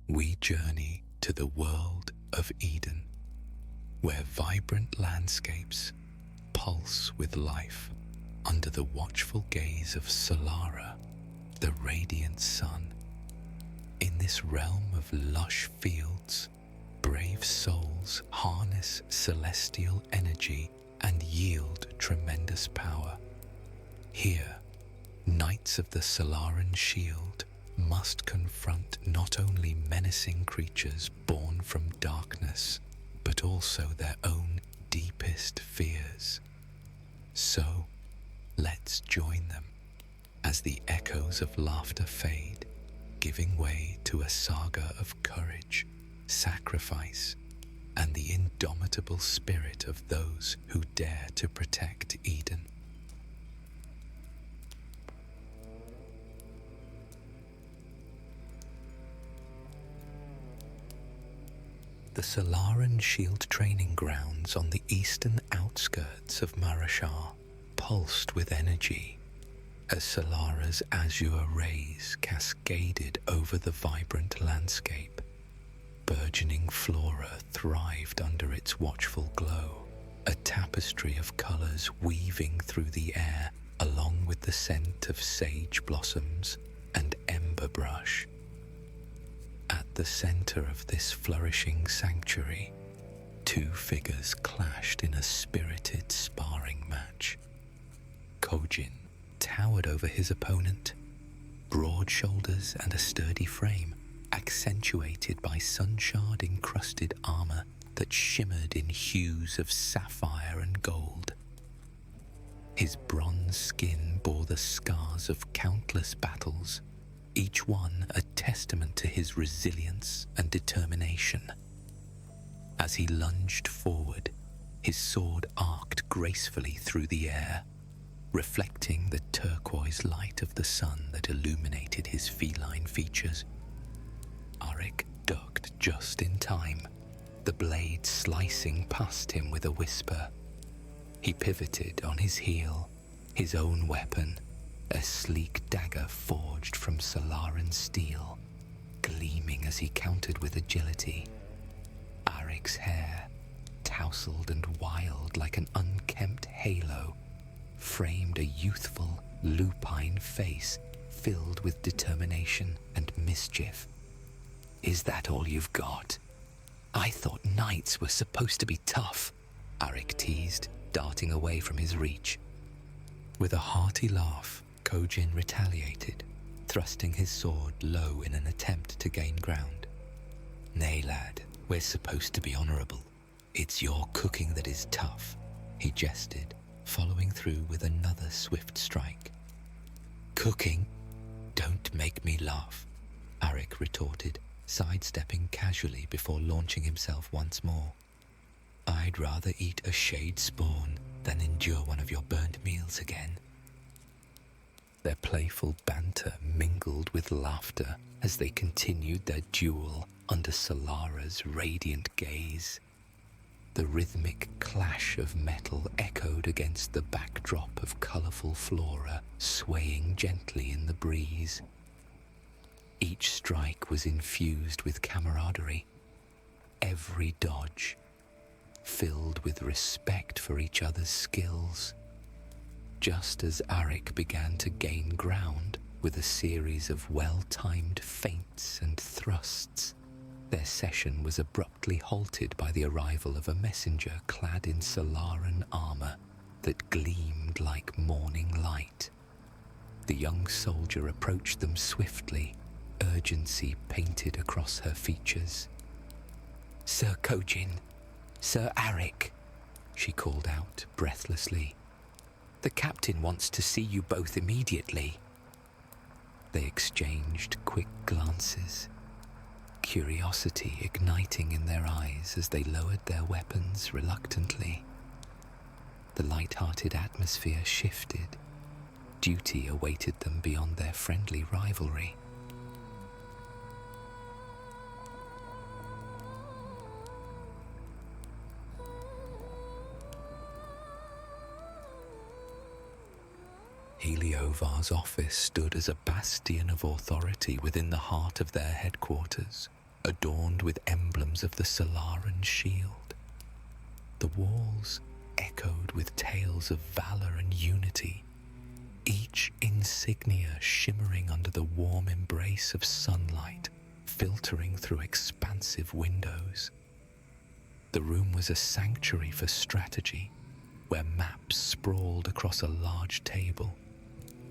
we journey to the world of Eden, where vibrant landscapes pulse with life under the watchful gaze of Solara, the radiant sun. In this realm of lush fields, brave souls harness celestial energy and yield tremendous power. Here, knights of the Solaran shield must confront not only menacing creatures born from darkness, but also their own deepest fears. So, let's join them as the echoes of laughter fade, giving way to a saga of courage, sacrifice, and the indomitable spirit of those who dare to protect Eden. The Solaran shield training grounds on the eastern outskirts of Vala'shar pulsed with energy as Solara's azure rays cascaded over the vibrant landscape. Burgeoning flora thrived under its watchful glow, a tapestry of colors weaving through the air along with the scent of sage blossoms and ember brush. At the center of this flourishing sanctuary, two figures clashed in a spirited sparring match. Kojin towered over his opponent, broad shoulders and a sturdy frame, accentuated by sunshard-encrusted armor that shimmered in hues of sapphire and gold. His bronze skin bore the scars of countless battles, each one a testament to his resilience and determination. As he lunged forward, his sword arced gracefully through the air, reflecting the turquoise light of the sun that illuminated his feline features. Arik ducked just in time, the blade slicing past him with a whisper. He pivoted on his heel, his own weapon, a sleek dagger forged from Solaran steel, gleaming as he countered with agility. Arik's hair, tousled and wild like an unkempt halo, framed a youthful, lupine face filled with determination and mischief. "Is that all you've got? I thought knights were supposed to be tough," Arik teased, darting away from his reach. With a hearty laugh, Kojin retaliated, thrusting his sword low in an attempt to gain ground. "Nay, lad, we're supposed to be honorable. It's your cooking that is tough," he jested, following through with another swift strike. "Cooking? Don't make me laugh," Arik retorted, sidestepping casually before launching himself once more. "I'd rather eat a shade spawn than endure one of your burnt meals again." Their playful banter mingled with laughter as they continued their duel under Solara's radiant gaze. The rhythmic clash of metal echoed against the backdrop of colorful flora swaying gently in the breeze. Each strike was infused with camaraderie, every dodge filled with respect for each other's skills. Just as Arik began to gain ground with a series of well-timed feints and thrusts, their session was abruptly halted by the arrival of a messenger clad in Solaran armor that gleamed like morning light. The young soldier approached them swiftly, urgency painted across her features. "Sir Kojin, Sir Arik," she called out breathlessly. "The captain wants to see you both immediately." They exchanged quick glances, curiosity igniting in their eyes as they lowered their weapons reluctantly. The light-hearted atmosphere shifted. Duty awaited them beyond their friendly rivalry. Heliovar's office stood as a bastion of authority within the heart of their headquarters, adorned with emblems of the Solaran shield. The walls echoed with tales of valor and unity, each insignia shimmering under the warm embrace of sunlight filtering through expansive windows. The room was a sanctuary for strategy, where maps sprawled across a large table,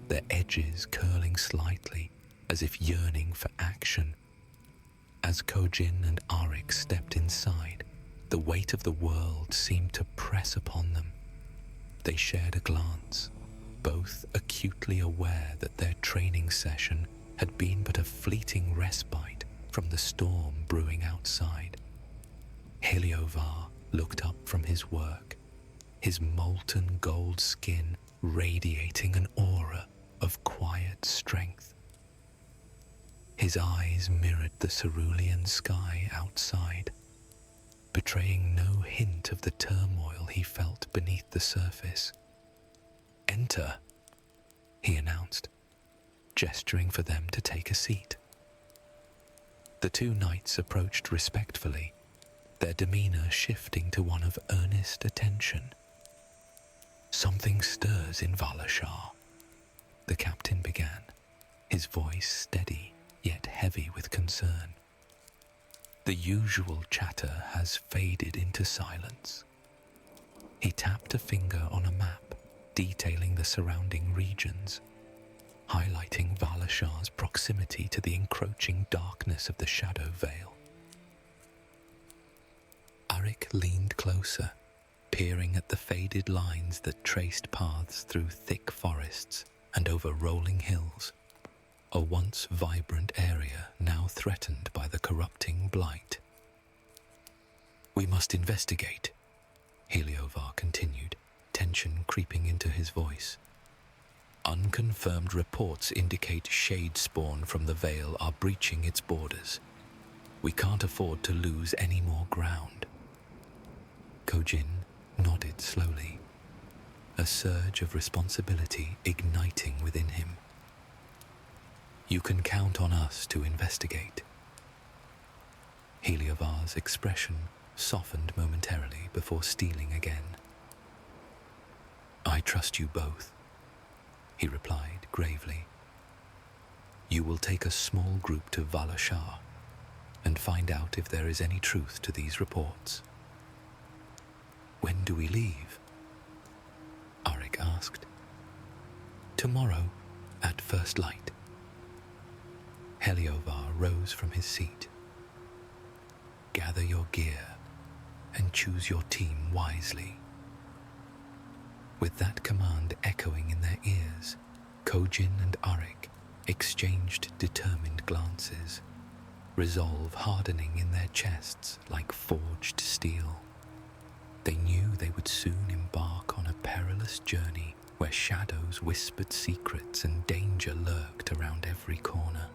their edges curling slightly as if yearning for action. As Kojin and Arik stepped inside, the weight of the world seemed to press upon them. They shared a glance, both acutely aware that their training session had been but a fleeting respite from the storm brewing outside. Heliovar looked up from his work, his molten gold skin radiating an aura of quiet strength. His eyes mirrored the cerulean sky outside, betraying no hint of the turmoil he felt beneath the surface. "Enter," he announced, gesturing for them to take a seat. The two knights approached respectfully, their demeanor shifting to one of earnest attention. "Something stirs in Vala'shar," the captain began, his voice steady yet heavy with concern. "The usual chatter has faded into silence." He tapped a finger on a map detailing the surrounding regions, highlighting Vala'shar's proximity to the encroaching darkness of the Shadow Veil. Arik leaned closer, peering at the faded lines that traced paths through thick forests and over rolling hills, a once vibrant area now threatened by the corrupting blight. "We must investigate," Heliovar continued, tension creeping into his voice. "Unconfirmed reports indicate shade spawn from the Veil are breaching its borders. We can't afford to lose any more ground." Kojin nodded slowly, a surge of responsibility igniting within him. "You can count on us to investigate." Heliovar's expression softened momentarily before steeling again. "I trust you both," he replied gravely. "You will take a small group to Vala'shar and find out if there is any truth to these reports." "When do we leave?" Arik asked. "Tomorrow, at first light." Heliovar rose from his seat. "Gather your gear and choose your team wisely." With that command echoing in their ears, Kojin and Arik exchanged determined glances, resolve hardening in their chests like forged steel. They knew they would soon embark on a perilous journey where shadows whispered secrets and danger lurked around every corner.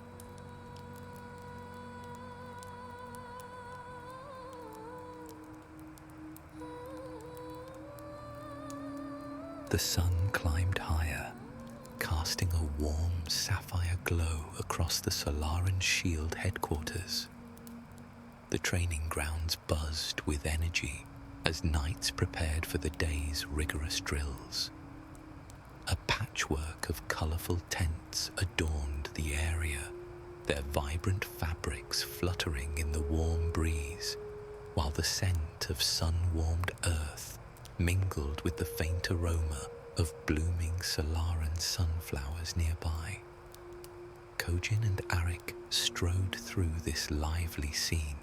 The sun climbed higher, casting a warm sapphire glow across the Solaran shield headquarters. The training grounds buzzed with energy as knights prepared for the day's rigorous drills. A patchwork of colourful tents adorned the area, their vibrant fabrics fluttering in the warm breeze, while the scent of sun-warmed earth mingled with the faint aroma of blooming Solaran sunflowers nearby. Kojin and Arik strode through this lively scene,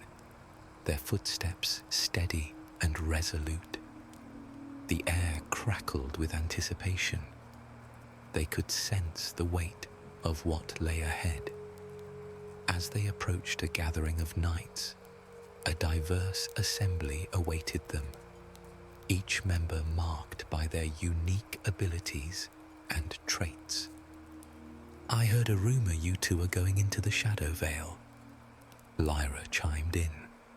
their footsteps steady and resolute. The air crackled with anticipation. They could sense the weight of what lay ahead. As they approached a gathering of knights, a diverse assembly awaited them, each member marked by their unique abilities and traits. "I heard a rumor you two are going into the Shadow Veil." Lyra chimed in,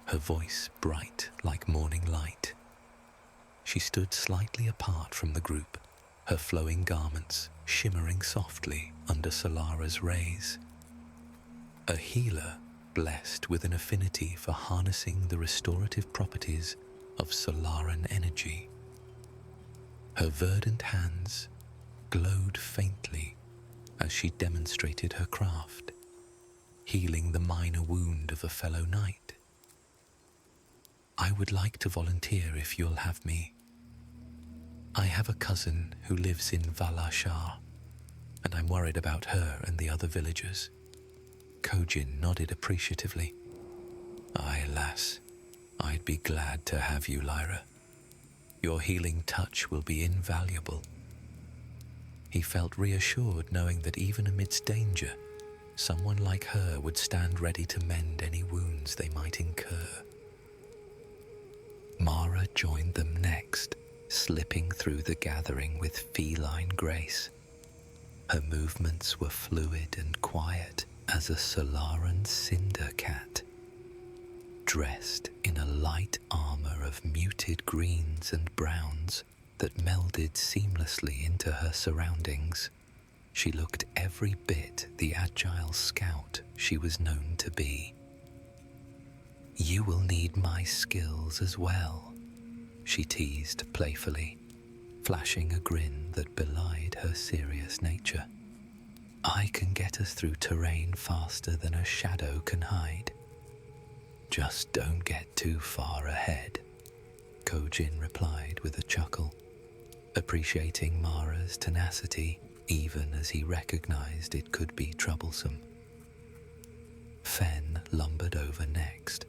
her voice bright like morning light. She stood slightly apart from the group, her flowing garments shimmering softly under Solara's rays. A healer blessed with an affinity for harnessing the restorative properties of Solaran energy. Her verdant hands glowed faintly as she demonstrated her craft, healing the minor wound of a fellow knight. "I would like to volunteer if you'll have me. I have a cousin who lives in Vala'shar, and I'm worried about her and the other villagers." Kojin nodded appreciatively. "Aye, lass, I'd be glad to have you, Lyra. Your healing touch will be invaluable." He felt reassured knowing that even amidst danger, someone like her would stand ready to mend any wounds they might incur. Mara joined them next, slipping through the gathering with feline grace. Her movements were fluid and quiet as a Solaran cinder cat. Dressed in a light armor of muted greens and browns that melded seamlessly into her surroundings, she looked every bit the agile scout she was known to be. "You will need my skills as well," she teased playfully, flashing a grin that belied her serious nature. "I can get us through terrain faster than a shadow can hide. Just don't get too far ahead," Kojin replied with a chuckle, appreciating Mara's tenacity even as he recognized it could be troublesome. Fen lumbered over next,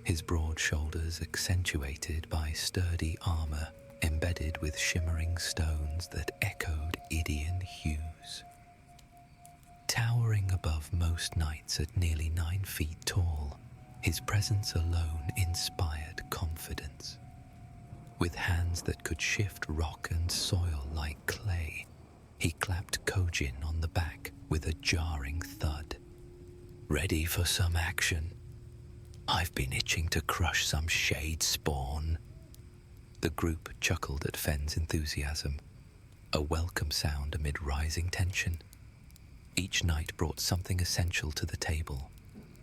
his broad shoulders accentuated by sturdy armor embedded with shimmering stones that echoed Idian hues. Towering above most knights at nearly 9 feet tall, his presence alone inspired confidence. With hands that could shift rock and soil like clay, he clapped Kojin on the back with a jarring thud. "Ready for some action? I've been itching to crush some shade spawn." The group chuckled at Fen's enthusiasm, a welcome sound amid rising tension. Each knight brought something essential to the table: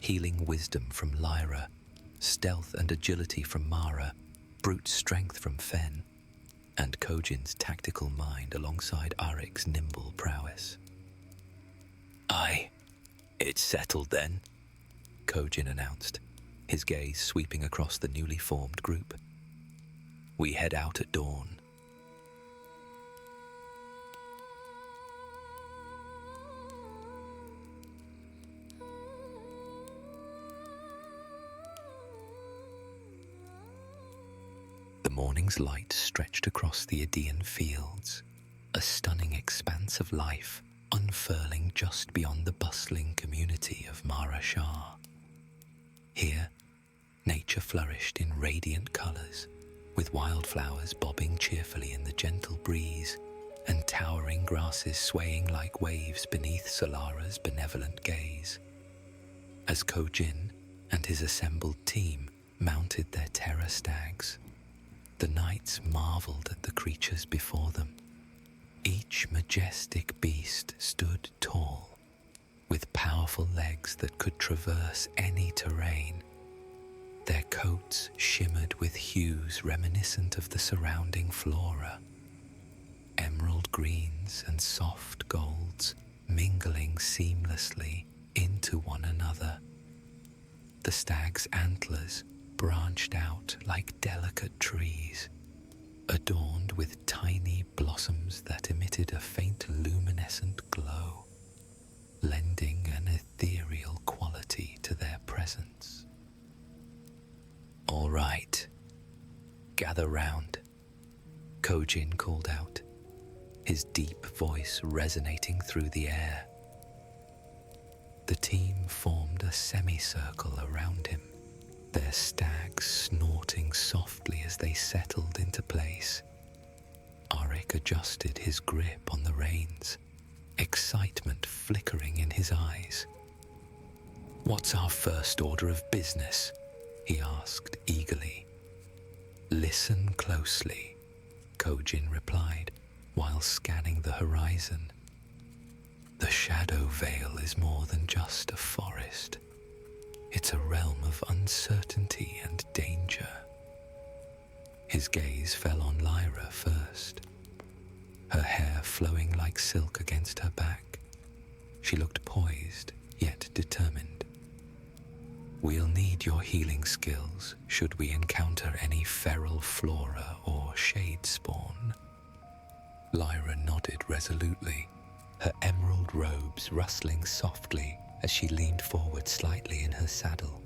healing wisdom from Lyra, stealth and agility from Mara, brute strength from Fen, and Kojin's tactical mind alongside Arik's nimble prowess. "Aye, it's settled then," Kojin announced, his gaze sweeping across the newly formed group. "We head out at dawn." The morning's light stretched across the Idian fields, a stunning expanse of life unfurling just beyond the bustling community of Vala'shar. Here, nature flourished in radiant colours, with wildflowers bobbing cheerfully in the gentle breeze and towering grasses swaying like waves beneath Solara's benevolent gaze. As Kojin and his assembled team mounted their terror stags, the knights marvelled at the creatures before them. Each majestic beast stood tall, with powerful legs that could traverse any terrain. Their coats shimmered with hues reminiscent of the surrounding flora, emerald greens and soft golds mingling seamlessly into one another. The stag's antlers branched out like delicate trees, adorned with tiny blossoms that emitted a faint luminescent glow, lending an ethereal quality to their presence. "All right, gather round," Kojin called out, his deep voice resonating through the air. The team formed a semicircle around him, their stags snorting softly as they settled into place. Arik adjusted his grip on the reins, excitement flickering in his eyes. "What's our first order of business?" he asked eagerly. "Listen closely," Kojin replied while scanning the horizon. "The Shadow Vale is more than just a forest. uncertainty and danger. His gaze fell on Lyra first, her hair flowing like silk against her back. She looked poised, yet determined. We'll need your healing skills should we encounter any feral flora or shade spawn. Lyra nodded resolutely, her emerald robes rustling softly as she leaned forward slightly in her saddle.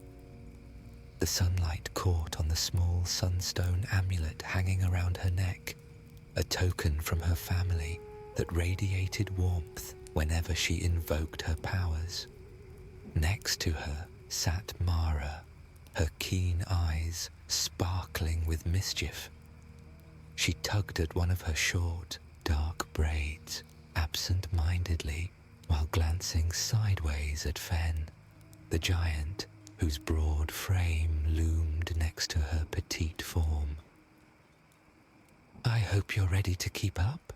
The sunlight caught on the small sunstone amulet hanging around her neck, a token from her family that radiated warmth whenever she invoked her powers. Next to her sat Mara, her keen eyes sparkling with mischief. She tugged at one of her short, dark braids, absent-mindedly, while glancing sideways at Fen, the giant whose broad frame loomed next to her petite form. "I hope you're ready to keep up,"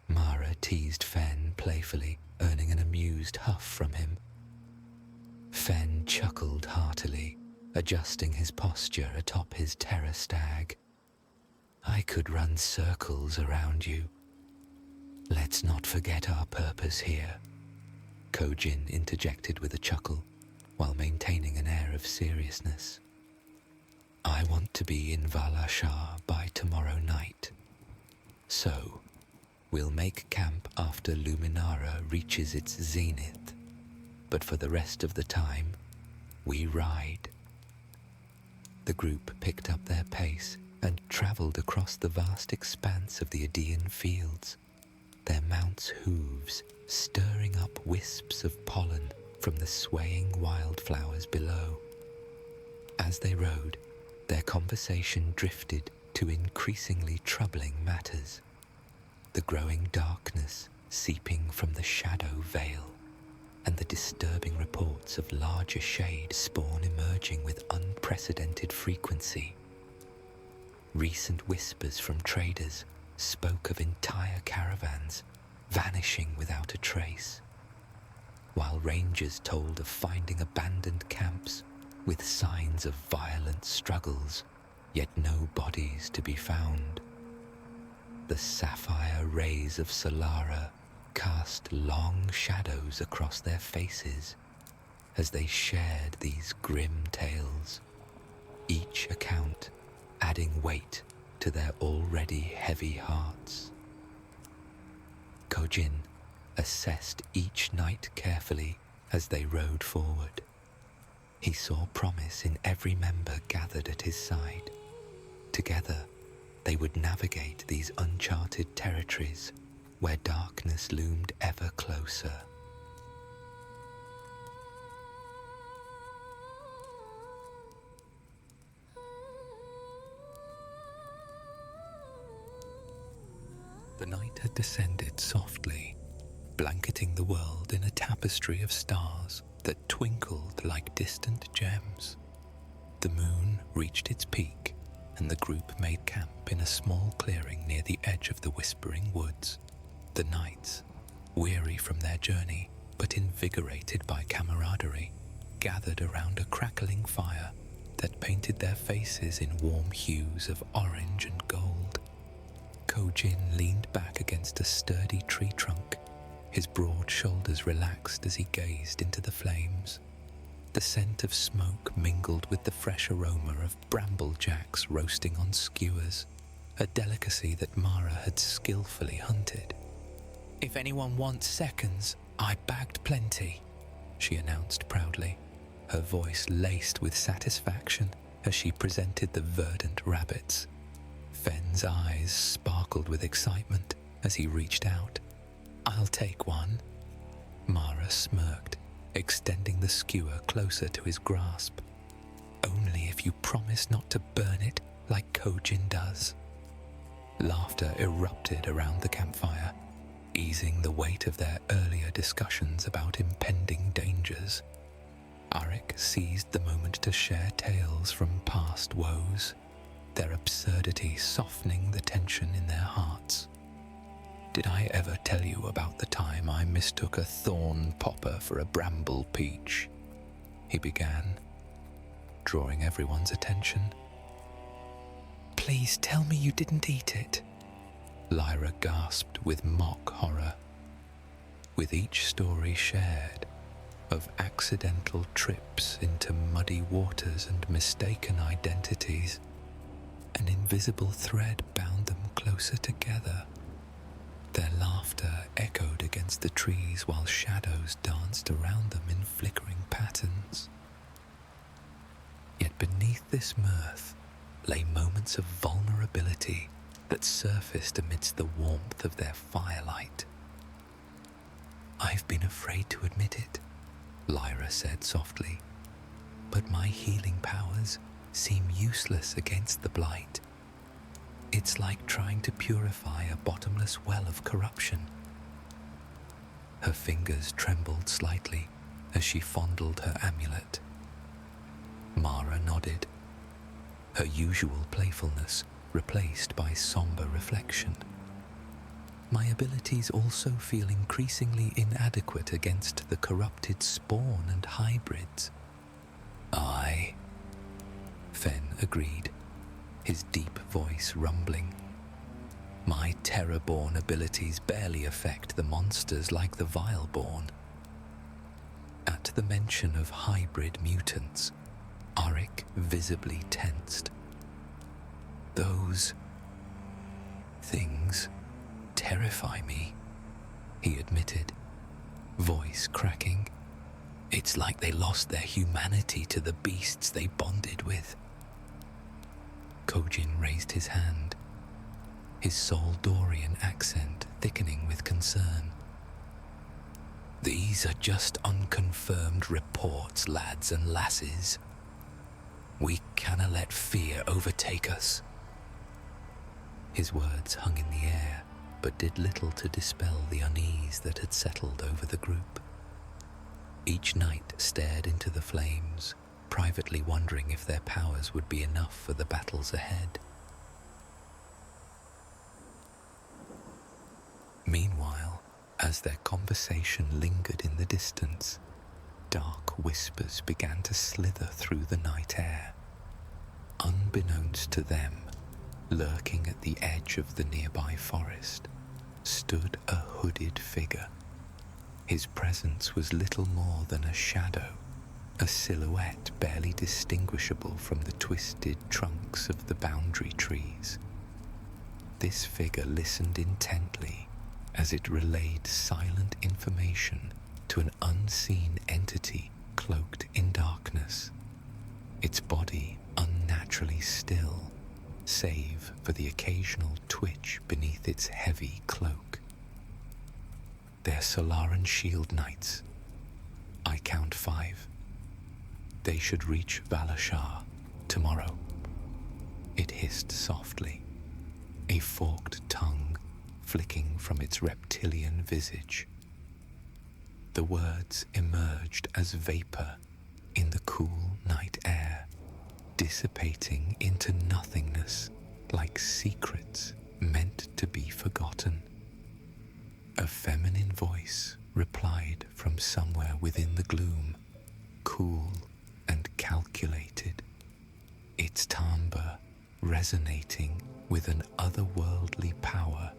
Mara teased Fen playfully, earning an amused huff from him. Fen chuckled heartily, adjusting his posture atop his terror stag. "I could run circles around you. Let's not forget our purpose here," Kojin interjected with a chuckle, while maintaining an air of seriousness. "I want to be in Vala'shar by tomorrow night. So, we'll make camp after Luminara reaches its zenith, but for the rest of the time, we ride." The group picked up their pace and travelled across the vast expanse of the Aedean fields, their mounts' hooves stirring up wisps of pollen from the swaying wildflowers below. As they rode, their conversation drifted to increasingly troubling matters, the growing darkness seeping from the shadow veil, and the disturbing reports of larger shade spawn emerging with unprecedented frequency. Recent whispers from traders spoke of entire caravans vanishing without a trace, while rangers told of finding abandoned camps with signs of violent struggles, yet no bodies to be found. The sapphire rays of Solara cast long shadows across their faces as they shared these grim tales, each account adding weight to their already heavy hearts. Kojin assessed each night carefully as they rode forward. He saw promise in every member gathered at his side. Together, they would navigate these uncharted territories where darkness loomed ever closer. The night had descended softly, blanketing the world in a tapestry of stars that twinkled like distant gems. The moon reached its peak, and the group made camp in a small clearing near the edge of the Whispering Woods. The knights, weary from their journey but invigorated by camaraderie, gathered around a crackling fire that painted their faces in warm hues of orange and gold. Kojin leaned back against a sturdy tree trunk, his broad shoulders relaxed as he gazed into the flames. The scent of smoke mingled with the fresh aroma of bramblejacks roasting on skewers, a delicacy that Mara had skillfully hunted. "If anyone wants seconds, I bagged plenty," she announced proudly, her voice laced with satisfaction as she presented the verdant rabbits. Fen's eyes sparkled with excitement as he reached out. "I'll take one." Mara smirked, extending the skewer closer to his grasp. "Only if you promise not to burn it like Kojin does." Laughter erupted around the campfire, easing the weight of their earlier discussions about impending dangers. Arik seized the moment to share tales from past woes, their absurdity softening the tension in their hearts. "Did I ever tell you about the time I mistook a thorn popper for a bramble peach?" he began. drawing everyone's attention. "Please tell me you didn't eat it," Lyra gasped with mock horror. With each story shared of accidental trips into muddy waters and mistaken identities, an invisible thread bound them closer together. Their laughter echoed against the trees while shadows danced around them in flickering patterns. Yet beneath this mirth lay moments of vulnerability that surfaced amidst the warmth of their firelight. "I've been afraid to admit it," Lyra said softly, "but my healing powers seem useless against the blight. It's like trying to purify a bottomless well of corruption." Her fingers trembled slightly as she fondled her amulet. Mara nodded, her usual playfulness replaced by somber reflection. "My abilities also feel increasingly inadequate against the corrupted spawn and hybrids." "Aye," Fen agreed, his deep voice rumbling. "My terror-born abilities barely affect the monsters like the Vileborn." At the mention of hybrid mutants, Auric visibly tensed. "Those things terrify me," he admitted, voice cracking. "It's like they lost their humanity to the beasts they bonded with." Kojin raised his hand, his Soldorian accent thickening with concern. "These are just unconfirmed reports, lads and lasses. We canna let fear overtake us." His words hung in the air, but did little to dispel the unease that had settled over the group. Each knight stared into the flames, privately wondering if their powers would be enough for the battles ahead. Meanwhile, as their conversation lingered in the distance, dark whispers began to slither through the night air. Unbeknownst to them, lurking at the edge of the nearby forest, stood a hooded figure. His presence was little more than a shadow, a silhouette barely distinguishable from the twisted trunks of the boundary trees. This figure listened intently as it relayed silent information to an unseen entity cloaked in darkness, its body unnaturally still, save for the occasional twitch beneath its heavy cloak. "They're Solaran shield knights. I count 5. They should reach Vala'shar tomorrow." It hissed softly, a forked tongue flicking from its reptilian visage. The words emerged as vapor in the cool night air, dissipating into nothingness like secrets meant to be forgotten. A feminine voice replied from somewhere within the gloom, cool and calculated, its timbre resonating with an otherworldly power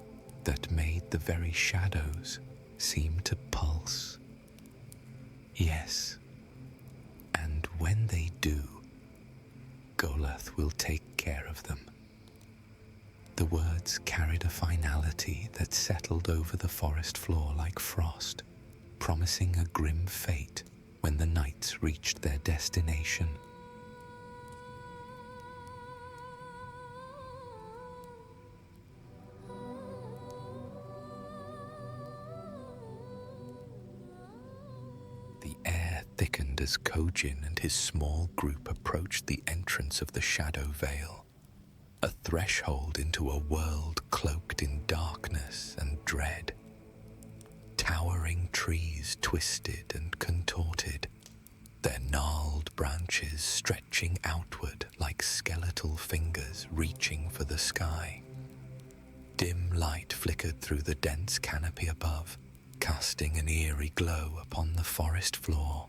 that made the very shadows seem to pulse. "Yes, and when they do, Goleth will take care of them." The words carried a finality that settled over the forest floor like frost, promising a grim fate when the knights reached their destination. The air thickened as Kojin and his small group approached the entrance of the Shadow Vale, a threshold into a world cloaked in darkness and dread. Towering trees twisted and contorted, their gnarled branches stretching outward like skeletal fingers reaching for the sky. Dim light flickered through the dense canopy above, casting an eerie glow upon the forest floor.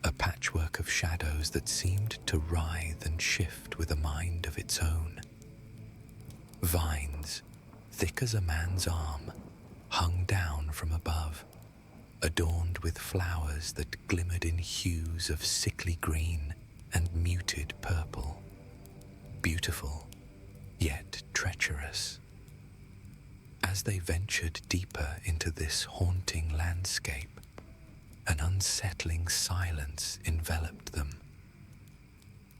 A patch patchwork of shadows that seemed to writhe and shift with a mind of its own. Vines, thick as a man's arm, hung down from above, adorned with flowers that glimmered in hues of sickly green and muted purple. Beautiful, yet treacherous. As they ventured deeper into this haunting landscape, an unsettling silence enveloped them.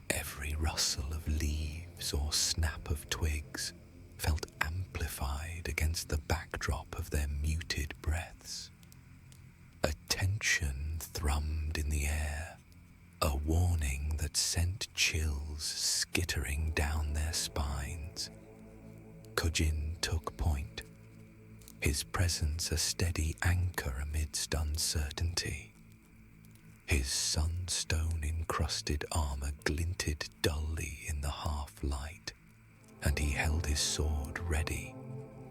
Every rustle of leaves or snap of twigs felt amplified against the backdrop of their muted breaths. A tension thrummed in the air, a warning that sent chills skittering down their spines. Kojin took point, his presence a steady anchor amidst uncertainty. His sunstone-encrusted armor glinted dully in the half-light, and he held his sword ready,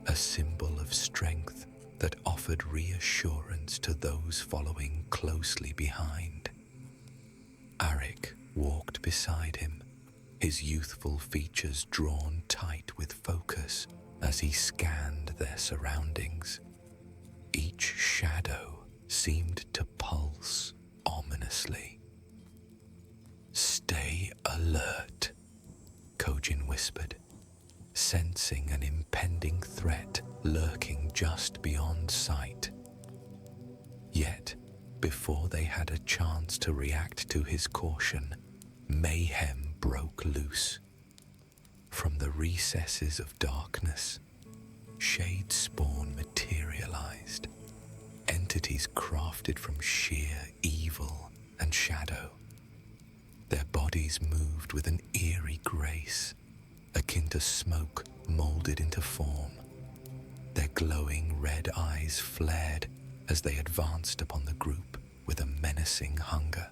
a symbol of strength that offered reassurance to those following closely behind. Arik walked beside him, his youthful features drawn tight with focus as he scanned their surroundings. Each shadow seemed to pulse ominously. "Stay alert," Kojin whispered, sensing an impending threat lurking just beyond sight. Yet, before they had a chance to react to his caution, mayhem broke loose. From the recesses of darkness, shade spawn materialized, entities crafted from sheer evil and shadow. Their bodies moved with an eerie grace, akin to smoke molded into form. Their glowing red eyes flared as they advanced upon the group with a menacing hunger.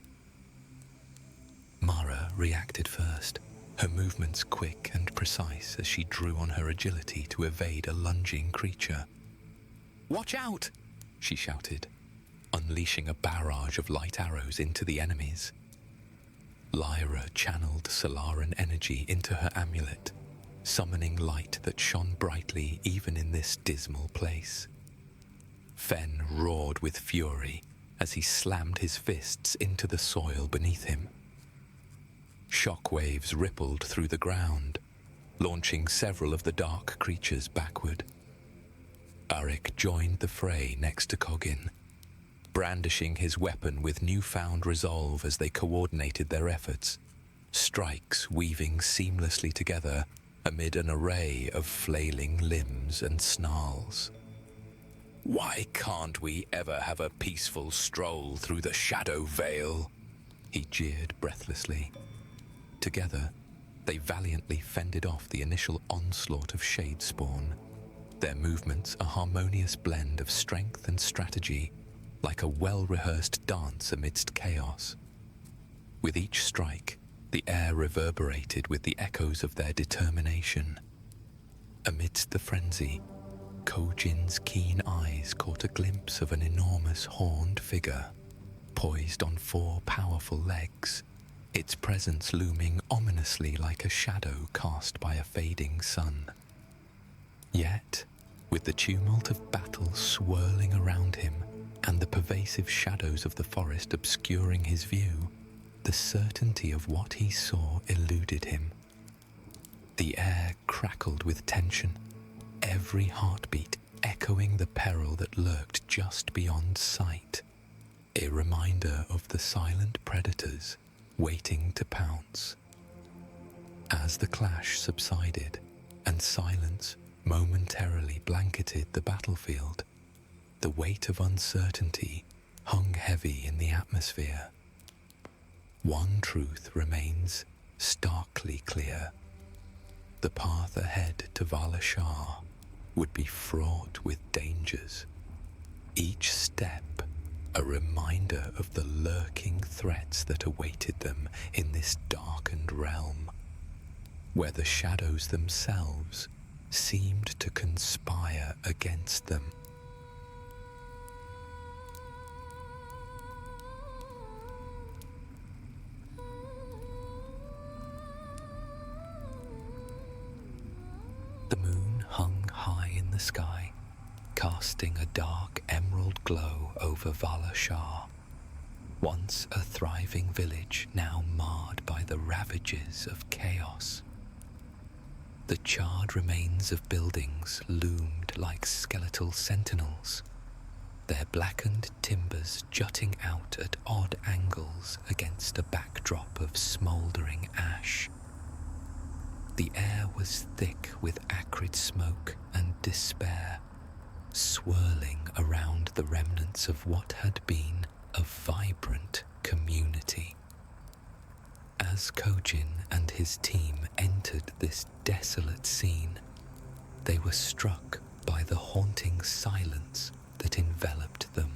Mara reacted first, her movements quick and precise as she drew on her agility to evade a lunging creature. "Watch out!" she shouted, unleashing a barrage of light arrows into the enemies. Lyra channeled Solaran energy into her amulet, summoning light that shone brightly even in this dismal place. Fen roared with fury as he slammed his fists into the soil beneath him. Shockwaves rippled through the ground, launching several of the dark creatures backward. Arik joined the fray next to Kogin, brandishing his weapon with newfound resolve as they coordinated their efforts, strikes weaving seamlessly together amid an array of flailing limbs and snarls. "Why can't we ever have a peaceful stroll through the shadow veil?" he jeered breathlessly. Together, they valiantly fended off the initial onslaught of shade spawn, their movements a harmonious blend of strength and strategy, like a well-rehearsed dance amidst chaos. With each strike, the air reverberated with the echoes of their determination. Amidst the frenzy, Kojin's keen eyes caught a glimpse of an enormous horned figure, poised on 4 powerful legs, its presence looming ominously like a shadow cast by a fading sun. Yet, with the tumult of battle swirling around him and the pervasive shadows of the forest obscuring his view, the certainty of what he saw eluded him. The air crackled with tension, every heartbeat echoing the peril that lurked just beyond sight, a reminder of the silent predators waiting to pounce. As the clash subsided and silence momentarily blanketed the battlefield, the weight of uncertainty hung heavy in the atmosphere. One truth remains starkly clear. The path ahead to Vala'shar would be fraught with dangers, each step a reminder of the lurking threats that awaited them in this darkened realm, where the shadows themselves seemed to conspire against them. The moon hung high in the sky, casting a dark emerald glow over Vala'shar, once a thriving village now marred by the ravages of chaos. The charred remains of buildings loomed like skeletal sentinels, their blackened timbers jutting out at odd angles against a backdrop of smouldering ash. The air was thick with acrid smoke and despair, swirling around the remnants of what had been a vibrant community. As Kojin and his team entered this desolate scene, they were struck by the haunting silence that enveloped them.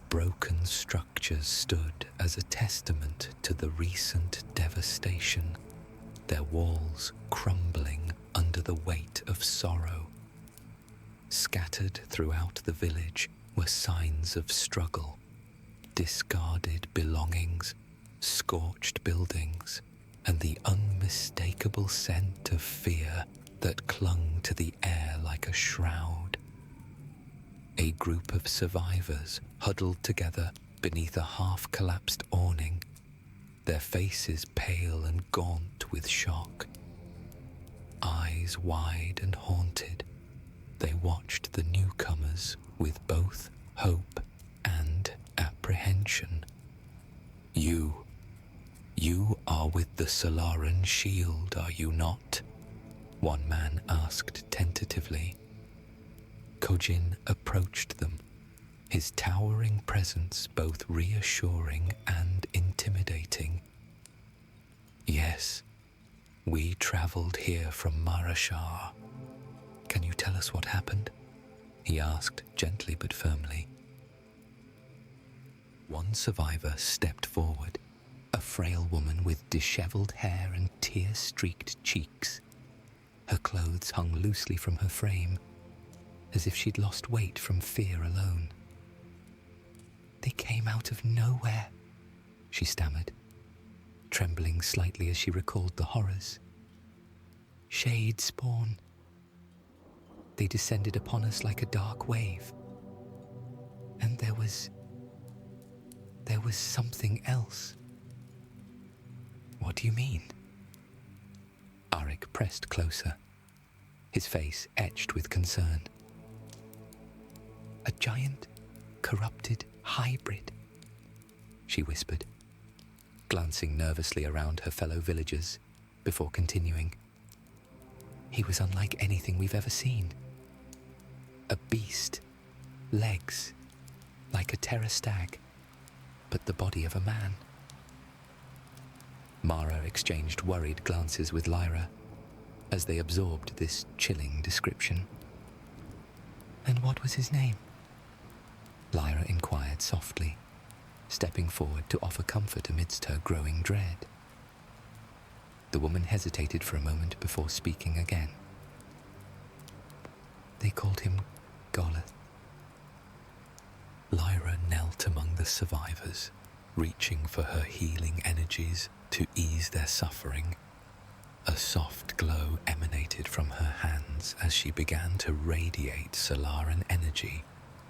Broken structures stood as a testament to the recent devastation, their walls crumbling under the weight of sorrow. Scattered throughout the village were signs of struggle, discarded belongings, scorched buildings, and the unmistakable scent of fear that clung to the air like a shroud. A group of survivors huddled together beneath a half-collapsed awning, their faces pale and gaunt with shock. Eyes wide and haunted, they watched the newcomers with both hope and apprehension. You are with the Solaran shield, are you not? One man asked tentatively. Kojin approached them, his towering presence both reassuring and intimidating. Yes, we traveled here from Vala'shar. Can you tell us what happened? He asked gently but firmly. One survivor stepped forward, a frail woman with disheveled hair and tear-streaked cheeks. Her clothes hung loosely from her frame, as if she'd lost weight from fear alone. They came out of nowhere, she stammered, trembling slightly as she recalled the horrors. Shade spawn. They descended upon us like a dark wave. And there was something else. What do you mean? Arik pressed closer, his face etched with concern. A giant, corrupted hybrid, she whispered, glancing nervously around her fellow villagers before continuing. He was unlike anything we've ever seen. A beast, legs, like a terror stag, but the body of a man. Mara exchanged worried glances with Lyra as they absorbed this chilling description. And what was his name? Lyra inquired softly, stepping forward to offer comfort amidst her growing dread. The woman hesitated for a moment before speaking again. They called him Goleth. Lyra knelt among the survivors, reaching for her healing energies to ease their suffering. A soft glow emanated from her hands as she began to radiate Solaran energy,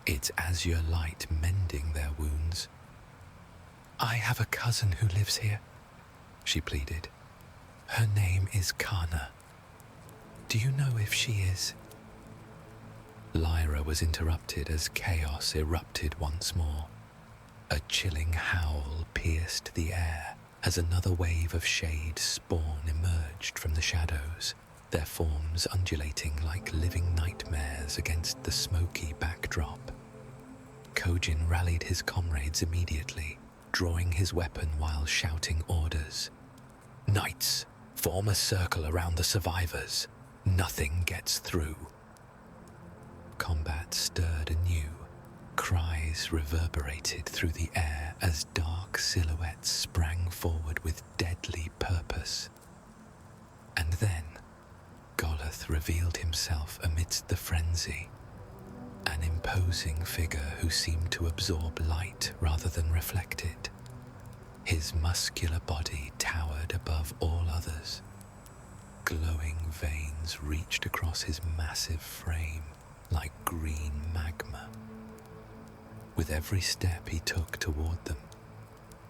its azure light mending their wounds. I have a cousin who lives here, she pleaded. Her name is Kana. Do you know if she is? Lyra was interrupted as chaos erupted once more. A chilling howl pierced the air as another wave of shade spawn emerged from the shadows, their forms undulating like living nightmares against the smoky backdrop. Kojin rallied his comrades immediately, drawing his weapon while shouting orders. Knights, form a circle around the survivors. Nothing gets through. Combat stirred anew. Cries reverberated through the air as dark silhouettes sprang forward with deadly purpose. And then, Goleth revealed himself amidst the frenzy, an imposing figure who seemed to absorb light rather than reflect it. His muscular body towered above all others. Glowing veins reached across his massive frame like green magma. With every step he took toward them,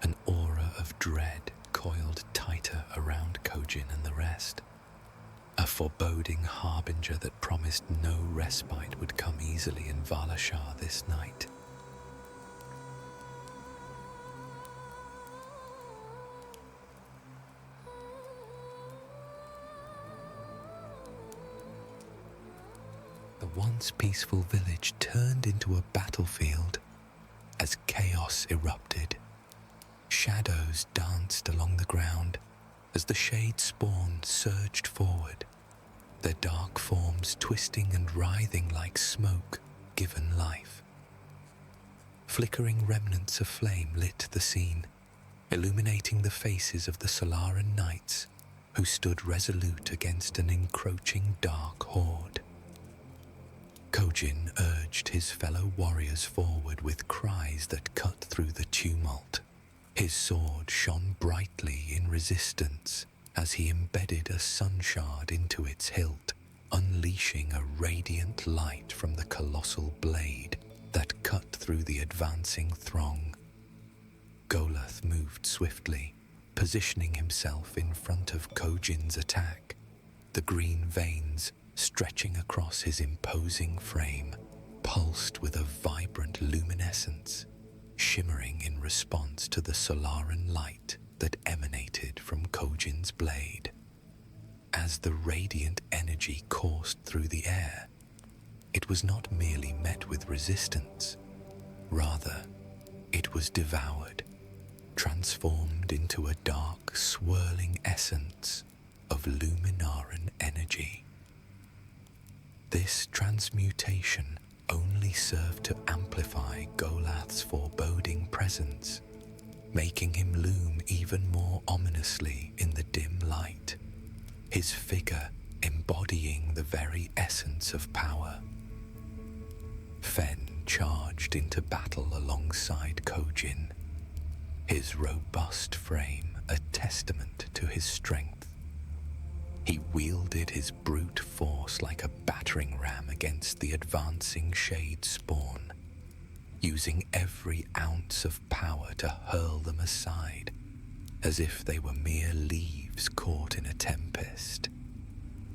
an aura of dread coiled tighter around Kojin and the rest, a foreboding harbinger that promised no respite would come easily in Vala'shar this night. The once peaceful village turned into a battlefield as chaos erupted. Shadows danced along the ground as the shade spawn surged forward, their dark forms twisting and writhing like smoke given life. Flickering remnants of flame lit the scene, illuminating the faces of the Solaran knights who stood resolute against an encroaching dark horde. Kojin urged his fellow warriors forward with cries that cut through the tumult. His sword shone brightly in resistance as he embedded a sun shard into its hilt, unleashing a radiant light from the colossal blade that cut through the advancing throng. Golath moved swiftly, positioning himself in front of Kojin's attack, the green veins stretching across his imposing frame, pulsed with a vibrant luminescence, shimmering in response to the Solaran light that emanated from Kojin's blade. As the radiant energy coursed through the air, it was not merely met with resistance. Rather, it was devoured, transformed into a dark, swirling essence of Luminaran energy. This transmutation only served to amplify Golath's foreboding presence, making him loom even more ominously in the dim light, his figure embodying the very essence of power. Fen charged into battle alongside Kojin, his robust frame a testament to his strength. He wielded his brute force like a battering ram against the advancing shade spawn, using every ounce of power to hurl them aside, as if they were mere leaves caught in a tempest.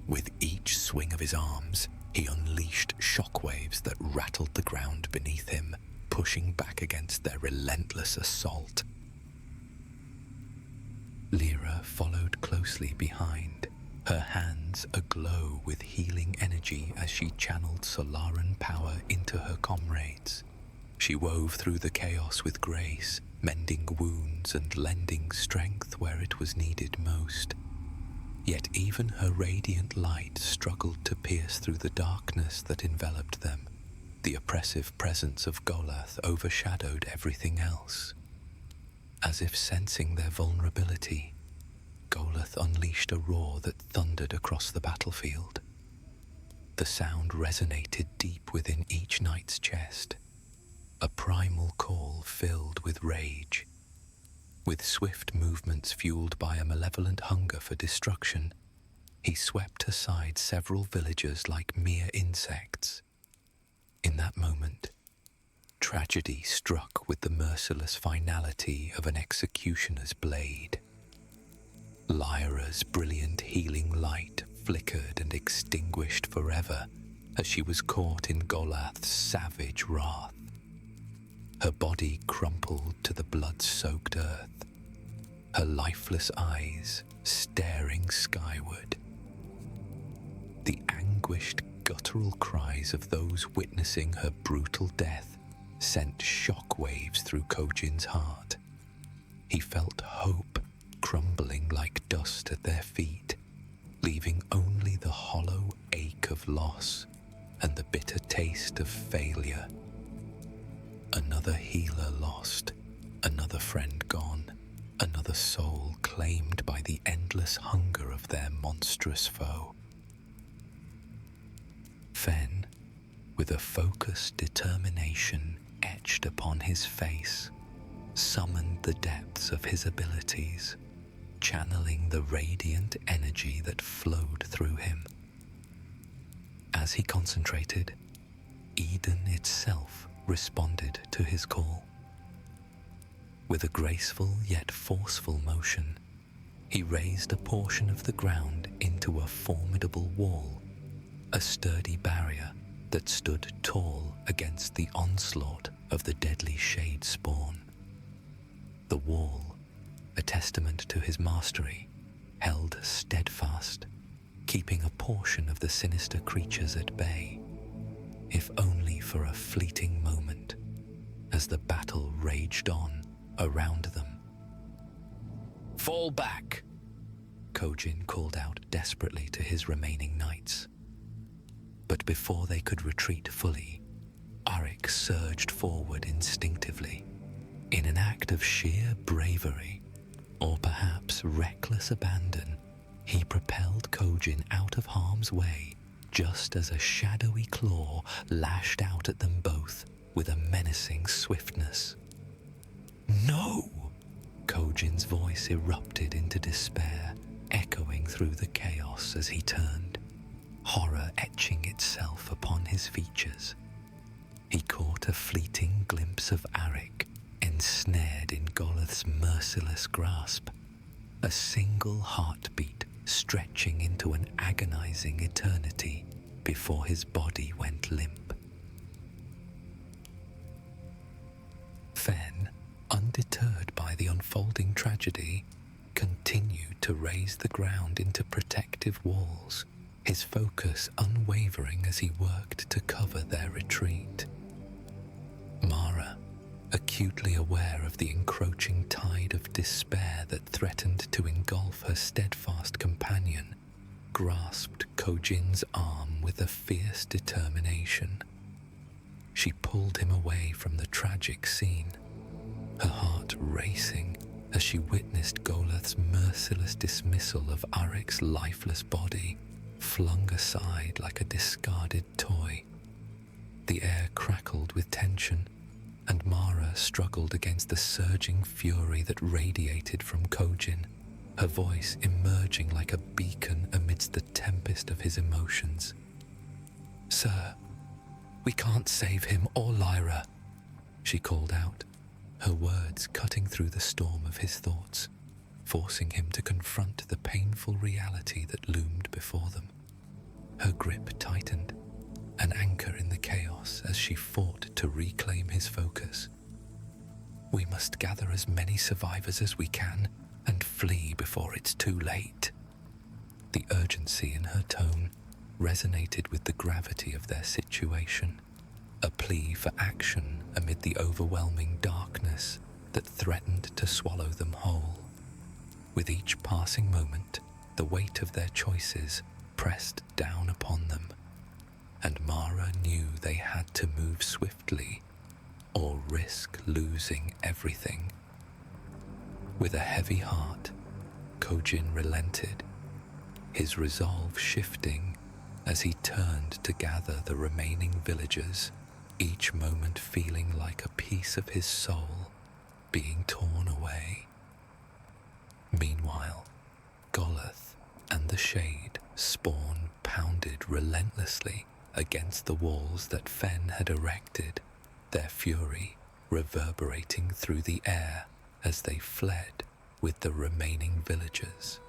With each swing of his arms, he unleashed shockwaves that rattled the ground beneath him, pushing back against their relentless assault. Lyra followed closely behind, her hands aglow with healing energy as she channeled Solaran power into her comrades. She wove through the chaos with grace, mending wounds and lending strength where it was needed most. Yet even her radiant light struggled to pierce through the darkness that enveloped them. The oppressive presence of Golath overshadowed everything else. As if sensing their vulnerability, Golath unleashed a roar that thundered across the battlefield. The sound resonated deep within each knight's chest, a primal call filled with rage. With swift movements fueled by a malevolent hunger for destruction, he swept aside several villagers like mere insects. In that moment, tragedy struck with the merciless finality of an executioner's blade. Lyra's brilliant healing light flickered and extinguished forever as she was caught in Golath's savage wrath. Her body crumpled to the blood-soaked earth, her lifeless eyes staring skyward. The anguished, guttural cries of those witnessing her brutal death sent shockwaves through Kojin's heart. He felt hope crumbling like dust at their feet, leaving only the hollow ache of loss and the bitter taste of failure. Another healer lost, another friend gone, another soul claimed by the endless hunger of their monstrous foe. Fen, with a focused determination etched upon his face, summoned the depths of his abilities. channeling the radiant energy that flowed through him. As he concentrated, Eden itself responded to his call. With a graceful yet forceful motion, he raised a portion of the ground into a formidable wall, a sturdy barrier that stood tall against the onslaught of the deadly shade spawn. The wall, a testament to his mastery, held steadfast, keeping a portion of the sinister creatures at bay, if only for a fleeting moment, as the battle raged on around them. "Fall back!" Kojin called out desperately to his remaining knights. But before they could retreat fully, Arik surged forward instinctively. In an act of sheer bravery, or perhaps reckless abandon, he propelled Kojin out of harm's way just as a shadowy claw lashed out at them both with a menacing swiftness. "No!" Kojin's voice erupted into despair, echoing through the chaos as he turned, horror etching itself upon his features. He caught a fleeting glimpse of Arik, ensnared in Goleth's merciless grasp, a single heartbeat stretching into an agonizing eternity before his body went limp. Fen, undeterred by the unfolding tragedy, continued to raise the ground into protective walls, his focus unwavering as he worked to cover their retreat. Mara, acutely aware of the encroaching tide of despair that threatened to engulf her steadfast companion, grasped Kojin's arm with a fierce determination. She pulled him away from the tragic scene, her heart racing as she witnessed Goleth's merciless dismissal of Arik's lifeless body, flung aside like a discarded toy. The air crackled with tension, and Mara struggled against the surging fury that radiated from Kojin, her voice emerging like a beacon amidst the tempest of his emotions. "Sir, we can't save him or Lyra," she called out, her words cutting through the storm of his thoughts, forcing him to confront the painful reality that loomed before them. Her grip tightened, an anchor in the chaos as she fought to reclaim his focus. "We must gather as many survivors as we can and flee before it's too late." The urgency in her tone resonated with the gravity of their situation, a plea for action amid the overwhelming darkness that threatened to swallow them whole. With each passing moment, the weight of their choices pressed down upon them, and Mara knew they had to move swiftly or risk losing everything. With a heavy heart, Kojin relented, his resolve shifting as he turned to gather the remaining villagers, each moment feeling like a piece of his soul being torn away. Meanwhile, Goleth and the Shade spawn pounded relentlessly against the walls that Fen had erected, their fury reverberating through the air as they fled with the remaining villagers.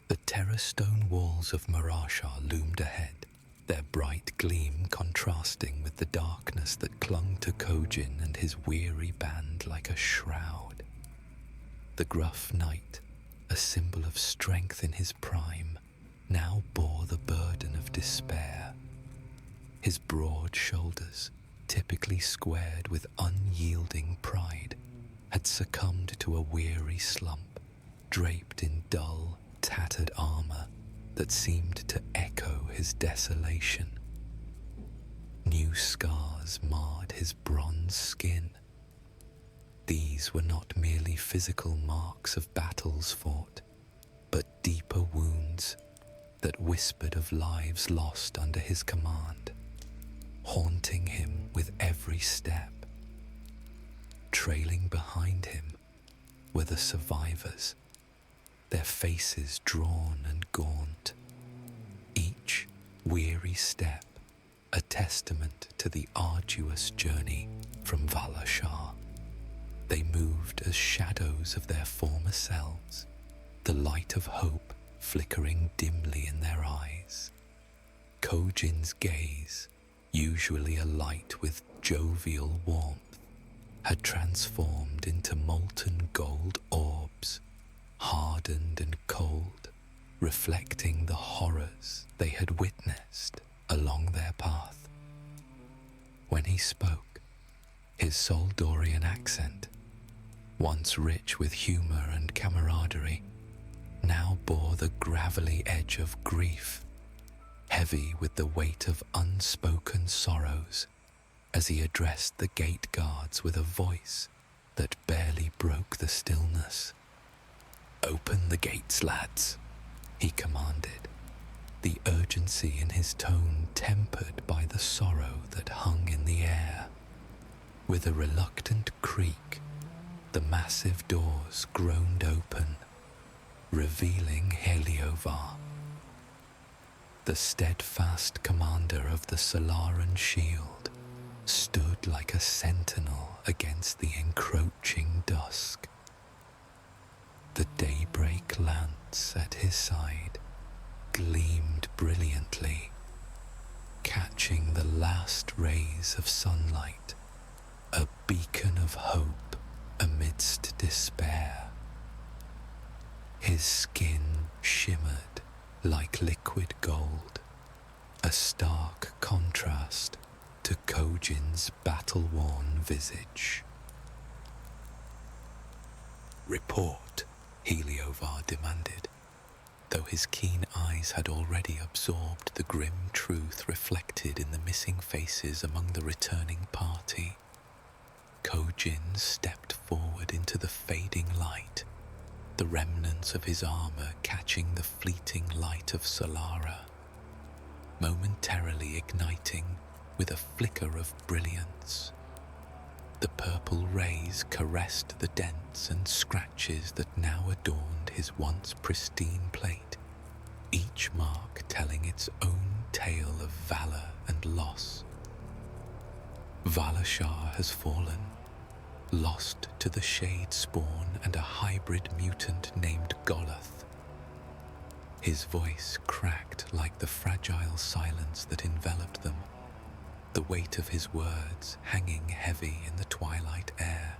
The terrace stone walls of Vala'shar loomed ahead, their bright gleam contrasting with the darkness that clung to Kojin and his weary band like a shroud. The gruff knight, a symbol of strength in his prime, now bore the burden of despair. His broad shoulders, typically squared with unyielding pride, had succumbed to a weary slump, draped in dull, tattered armor that seemed to echo his desolation. New scars marred his bronze skin. These were not merely physical marks of battles fought, but deeper wounds that whispered of lives lost under his command, haunting him with every step. Trailing behind him were the survivors, their faces drawn and gaunt, each weary step a testament to the arduous journey from Vala'shar. They moved as shadows of their former selves, the light of hope flickering dimly in their eyes. Kojin's gaze, usually alight with jovial warmth, had transformed into molten gold orbs, hardened and cold, reflecting the horrors they had witnessed along their path. When he spoke, his Soldorian accent, once rich with humor and camaraderie, now bore the gravelly edge of grief, heavy with the weight of unspoken sorrows, as he addressed the gate guards with a voice that barely broke the stillness. "Open the gates, lads," he commanded, the urgency in his tone tempered by the sorrow that hung in the air. With a reluctant creak, the massive doors groaned open, revealing Heliovar. The steadfast commander of the Solaran shield stood like a sentinel against the encroaching dusk. The daybreak lance at his side gleamed brilliantly, catching the last rays of sunlight, a beacon of hope amidst despair. His skin shimmered like liquid gold, a stark contrast to Kojin's battle-worn visage. "Report," Heliovar demanded, though his keen eyes had already absorbed the grim truth reflected in the missing faces among the returning party. Kojin stepped forward into the fading light, the remnants of his armor catching the fleeting light of Solara, momentarily igniting with a flicker of brilliance. The purple rays caressed the dents and scratches that now adorned his once pristine plate, each mark telling its own tale of valor and loss. Vala'shar has fallen, lost to the Shade Spawn and a hybrid mutant named Goloth. His voice cracked like the fragile silence that enveloped them, the weight of his words hanging heavy in the twilight air.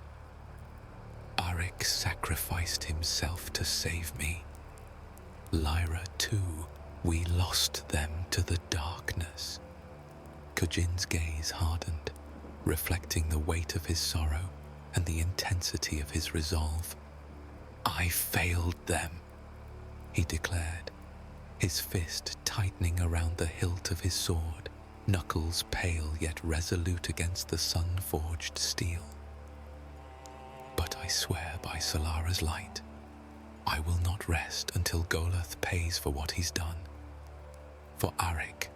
"Arik sacrificed himself to save me. Lyra too, we lost them to the darkness." Kojin's gaze hardened, reflecting the weight of his sorrow and the intensity of his resolve. "I failed them," he declared, his fist tightening around the hilt of his sword, knuckles pale yet resolute against the sun-forged steel. "But I swear by Solara's light, I will not rest until Goloth pays for what he's done. For Arik,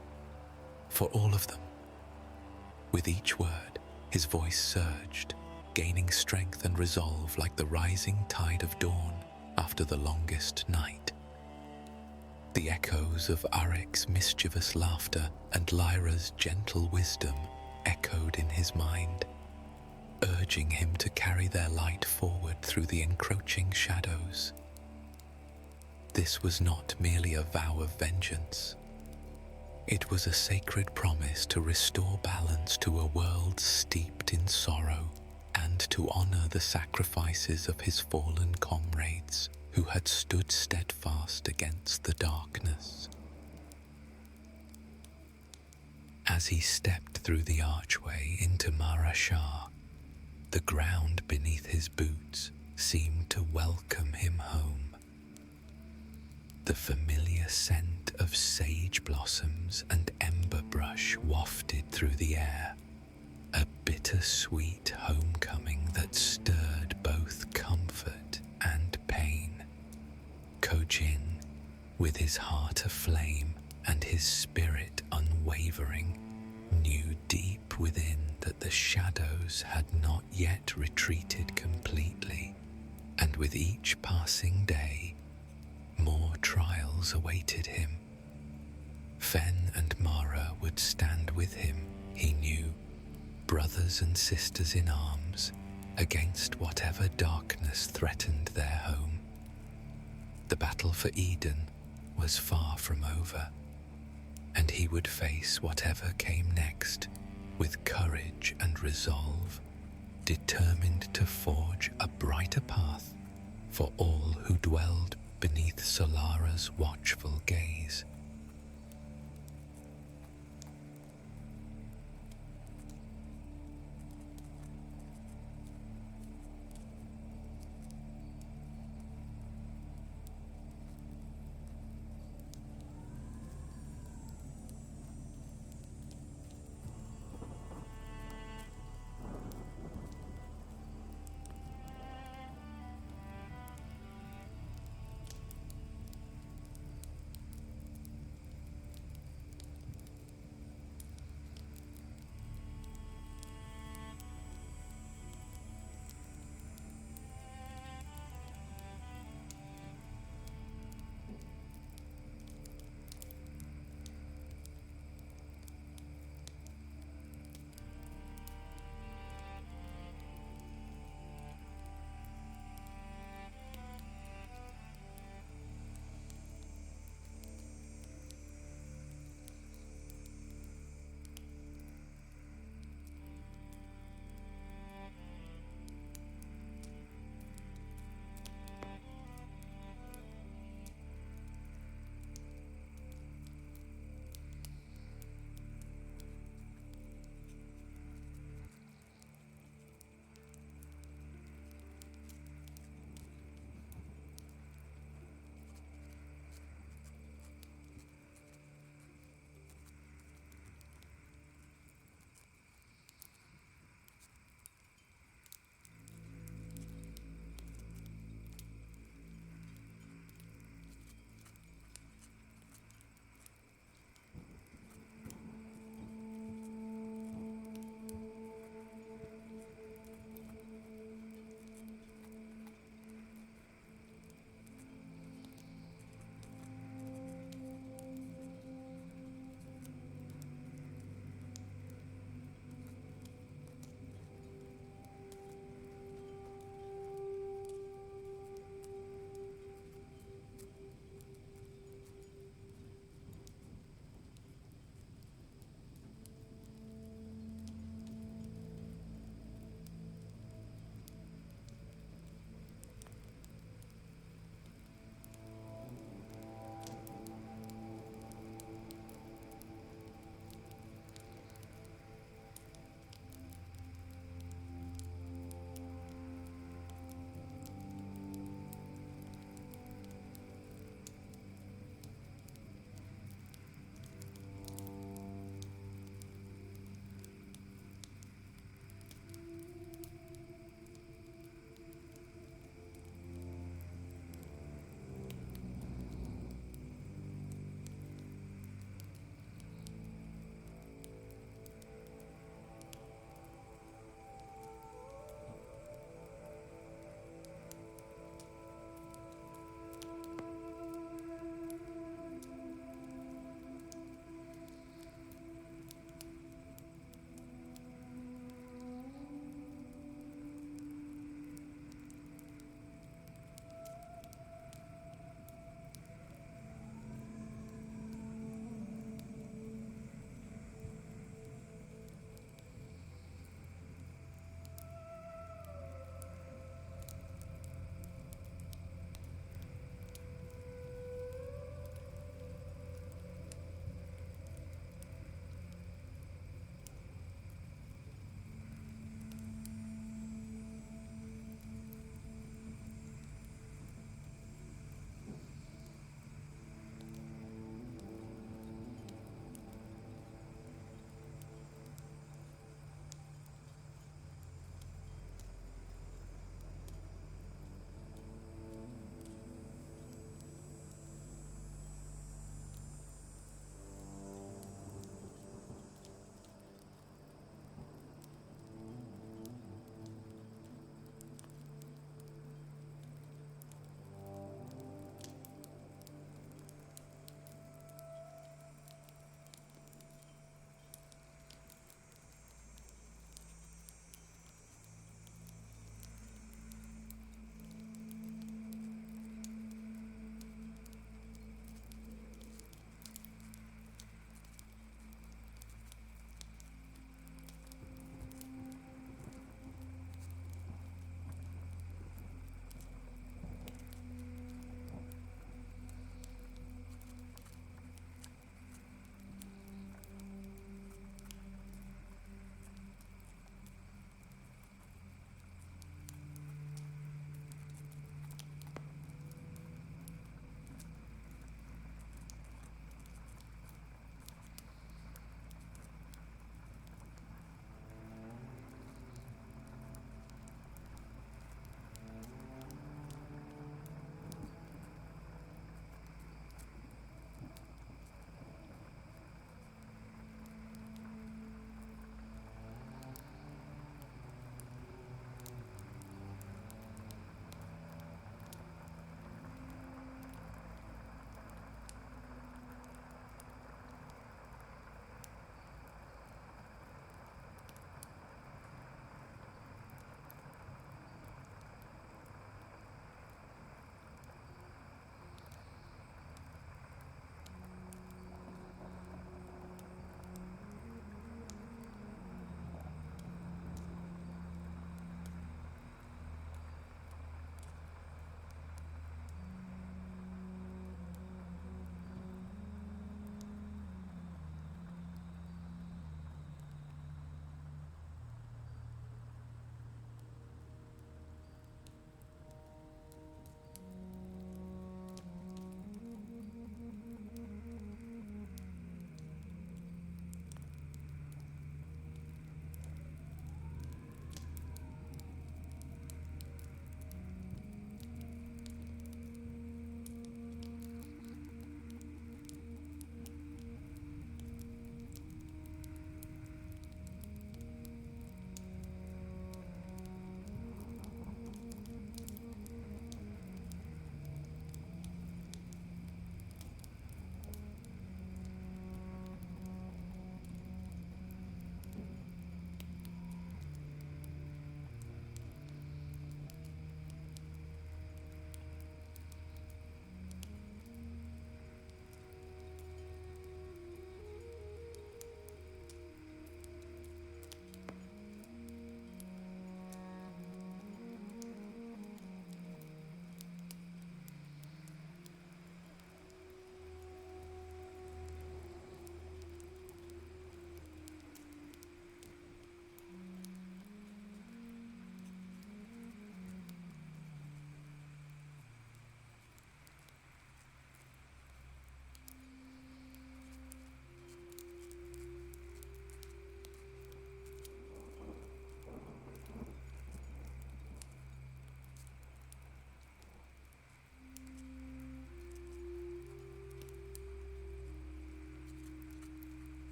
for all of them." With each word, his voice surged, gaining strength and resolve like the rising tide of dawn after the longest night. The echoes of Arik's mischievous laughter and Lyra's gentle wisdom echoed in his mind, urging him to carry their light forward through the encroaching shadows. This was not merely a vow of vengeance. It was a sacred promise to restore balance to a world steeped in sorrow and to honor the sacrifices of his fallen comrades who had stood steadfast against the darkness. As he stepped through the archway into Vala'shar, the ground beneath his boots seemed to welcome him home. The familiar scent of sage blossoms and ember brush wafted through the air, a bittersweet homecoming that stirred both comfort and pain. Kojin, With his heart aflame and his spirit unwavering, knew deep within that the shadows had not yet retreated completely, and with each passing day, more trials awaited him. Fen and Mara would stand with him, he knew, brothers and sisters in arms, against whatever darkness threatened their home. The battle for Eden was far from over, and he would face whatever came next with courage and resolve, determined to forge a brighter path for all who dwelled beneath Solara's watchful gaze.